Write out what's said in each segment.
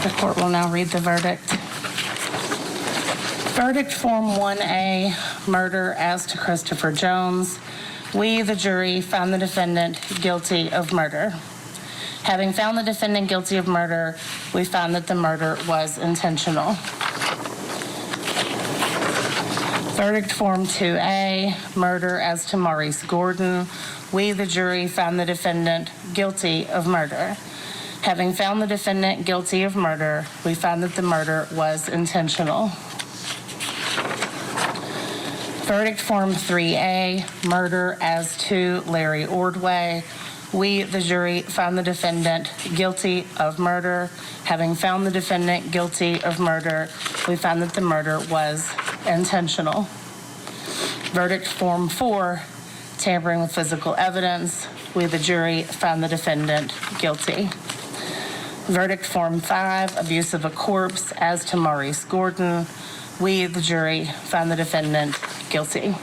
The court will now read the verdict. Verdict Form 1A, murder as to Christopher Jones. We, the jury, found the defendant guilty of murder. Having found the defendant guilty of murder, we found that the murder was intentional. Verdict Form 2A, murder as to Maurice Gordon. We, the jury, found the defendant guilty of murder. Having found the defendant guilty of murder, we found that the murder was intentional. Verdict Form 3A, murder as to Larry Ordway. We, the jury, found the defendant guilty of murder. Having found the defendant guilty of murder, we found that the murder was intentional. Verdict Form 4, tampering with physical evidence. We, the jury, found the defendant guilty. Verdict Form 5, abuse of a corpse as to Maurice Gordon. We, the jury, found the defendant guilty.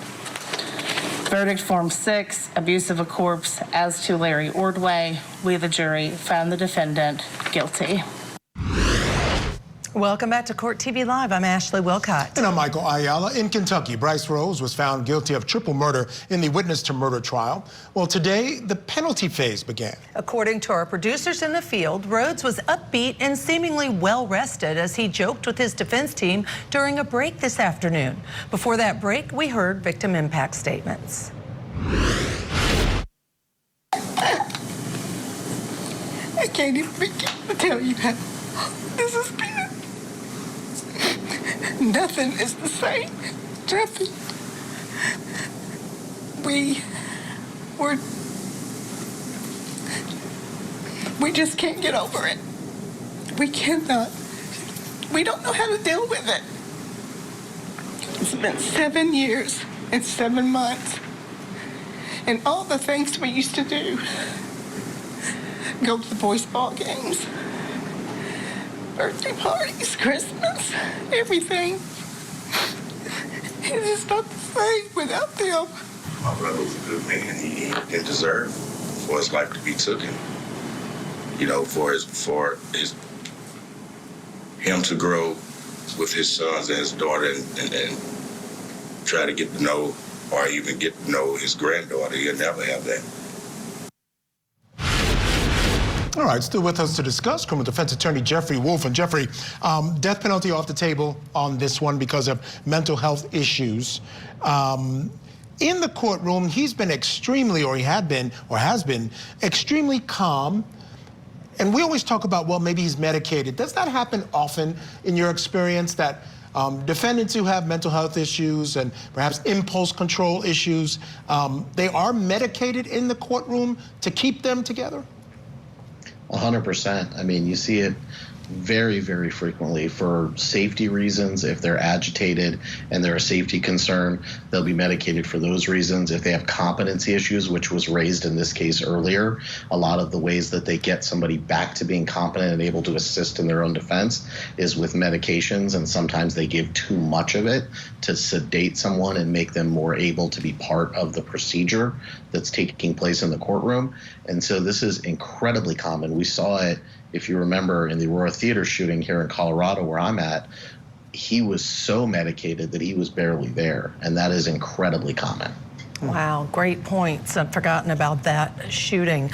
Verdict Form 6, abuse of a corpse as to Larry Ordway. We, the jury, found the defendant guilty. Welcome back to Court TV Live. I'm Ashley Wilcott. And I'm Michael Ayala. In Kentucky, Brice Rhodes was found guilty of triple murder in the witness to murder trial. Well, today, the penalty phase began. According to our producers in the field, Rhodes was upbeat and seemingly well rested as he joked with his defense team during a break this afternoon. Before that break, we heard victim impact statements. I can't even begin to tell you how this has been. Nothing is the same. Nothing. We just can't get over it. We cannot. We don't know how to deal with it. It's been 7 years and 7 months. And all the things we used to do. Go to the boys' ball games. Birthday parties, Christmas, everything. It's just not the same without them. My brother was a good man. He didn't deserve for his life to be taken. You know, for him to grow with his sons and his daughter and try to get to know or even get to know his granddaughter. He'll never have that. All right, still with us to discuss, criminal defense attorney Jeffrey Wolf. And Jeffrey, death penalty off the table on this one because of mental health issues. In the courtroom, he's been extremely, or he had been, or has been, extremely calm. And we always talk about, well, maybe he's medicated. Does that happen often in your experience, that defendants who have mental health issues and perhaps impulse control issues, they are medicated in the courtroom to keep them together? 100%. I mean, you see it very, very frequently for safety reasons. If they're agitated and they're a safety concern, they'll be medicated for those reasons. If they have competency issues, which was raised in this case earlier, a lot of the ways that they get somebody back to being competent and able to assist in their own defense is with medications, and sometimes they give too much of it to sedate someone and make them more able to be part of the procedure that's taking place in the courtroom. And so this is incredibly common. We saw it, if you remember, in the Aurora Theater shooting here in Colorado, where I'm at. He was so medicated that he was barely there, and that is incredibly common. Wow, great points. I've forgotten about that shooting.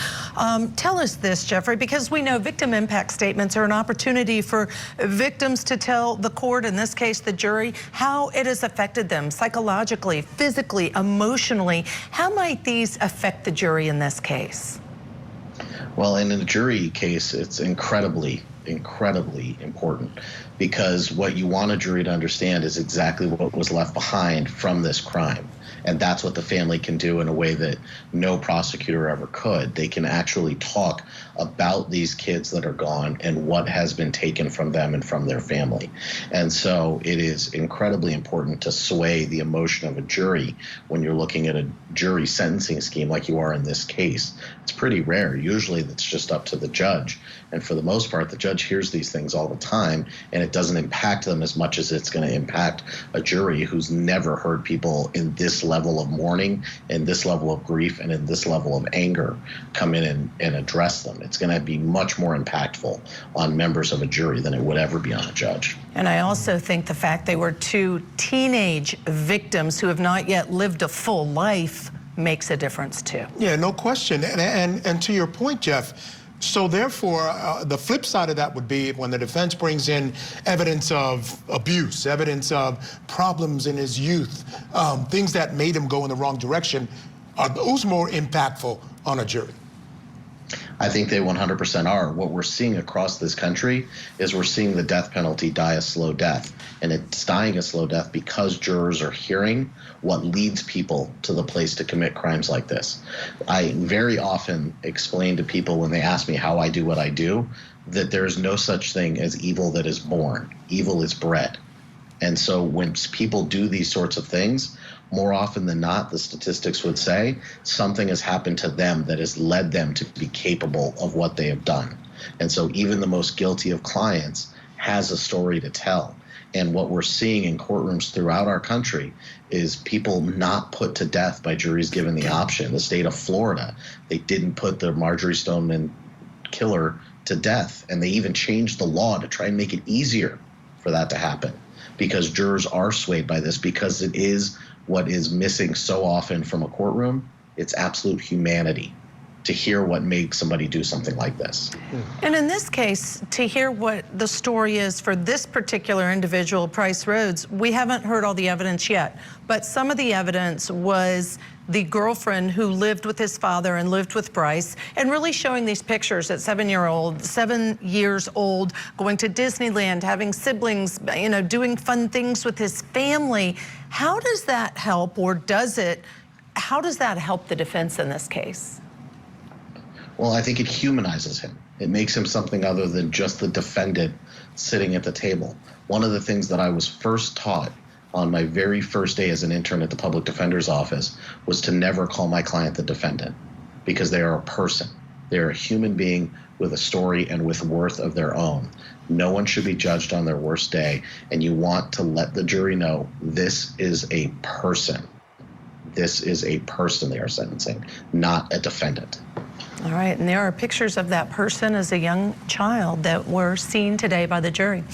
Tell us this, Jeffrey, because we know victim impact statements are an opportunity for victims to tell the court, in this case the jury, how it has affected them psychologically, physically, emotionally. How might these affect the jury in this case? Well, in a jury case, it's incredibly important, because what you want a jury to understand is exactly what was left behind from this crime. And that's what the family can do in a way that no prosecutor ever could. They can actually talk about these kids that are gone and what has been taken from them and from their family. And so it is incredibly important to sway the emotion of a jury when you're looking at a jury sentencing scheme like you are in this case. It's pretty rare. Usually it's just up to the judge. And for the most part, the judge judge hears these things all the time, and it doesn't impact them as much as it's going to impact a jury who's never heard people in this level of mourning, in this level of grief, and in this level of anger come in and address them. It's going to be much more impactful on members of a jury than it would ever be on a judge. And I also think the fact they were two teenage victims who have not yet lived a full life makes a difference too. Yeah, no question. And to your point, Jeff, so therefore, the flip side of that would be when the defense brings in evidence of abuse, evidence of problems in his youth, things that made him go in the wrong direction, are those more impactful on a jury? I think they 100% are. What we're seeing across this country is we're seeing the death penalty die a slow death. And it's dying a slow death because jurors are hearing what leads people to the place to commit crimes like this. I very often explain to people when they ask me how I do what I do, that there is no such thing as evil that is born. Evil is bred. And so when people do these sorts of things, more often than not, the statistics would say something has happened to them that has led them to be capable of what they have done. And so even the most guilty of clients has a story to tell. And what we're seeing in courtrooms throughout our country is people not put to death by juries given the option. The state of Florida, they didn't put the Marjorie Stoneman killer to death. And they even changed the law to try and make it easier for that to happen, because jurors are swayed by this, because it is what is missing so often from a courtroom. It's absolute humanity to hear what makes somebody do something like this. And in this case, to hear what the story is for this particular individual, Brice Rhodes, we haven't heard all the evidence yet, but some of the evidence was the girlfriend who lived with his father and lived with Brice, and really showing these pictures at 7 years old, going to Disneyland, having siblings, you know, doing fun things with his family. How does that help, or does it, how does that help the defense in this case? Well, I think it humanizes him. It makes him something other than just the defendant sitting at the table. One of the things that I was first taught on my very first day as an intern at the public defender's office was to never call my client the defendant, because they are a person. They're a human being with a story and with worth of their own. No one should be judged on their worst day, and you want to let the jury know this is a person. This is a person they are sentencing, not a defendant. All right, and there are pictures of that person as a young child that were seen today by the jury.